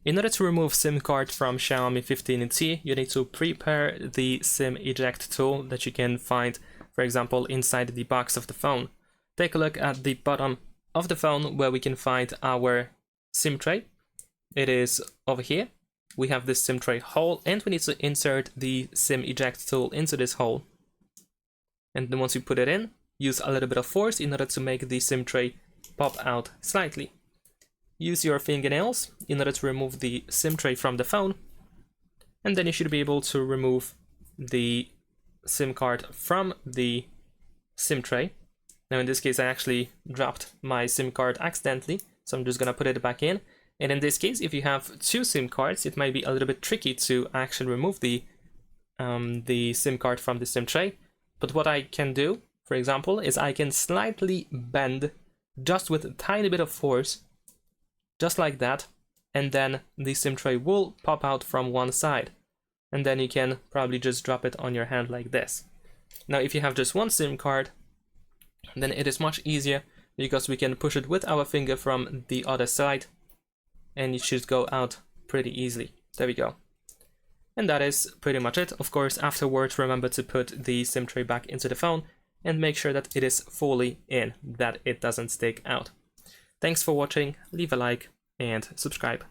In order to remove SIM card from Xiaomi 15T, you need to prepare the SIM eject tool that you can find, for example, inside the box of the phone. Take a look at the bottom of the phone where we can find our SIM tray. It is over here. We have this SIM tray hole, and we need to insert the SIM eject tool into this hole. And then once you put it in, use a little bit of force in order to make the SIM tray pop out slightly. Use your fingernails in order to remove the SIM tray from the phone, and then you should be able to remove the SIM card from the SIM tray. Now in this case I actually dropped my SIM card accidentally, so I'm just gonna put it back in. And in this case, if you have two SIM cards, it might be a little bit tricky to actually remove the SIM card from the SIM tray. But what I can do, for example, is I can slightly bend just with a tiny bit of force, just like that, and then the SIM tray will pop out from one side. And then you can probably just drop it on your hand like this. Now, if you have just one SIM card, then it is much easier because we can push it with our finger from the other side, and it should go out pretty easily. There we go. And that is pretty much it. Of course, afterwards, remember to put the SIM tray back into the phone and make sure that it is fully in, that it doesn't stick out. Thanks for watching, leave a like and subscribe.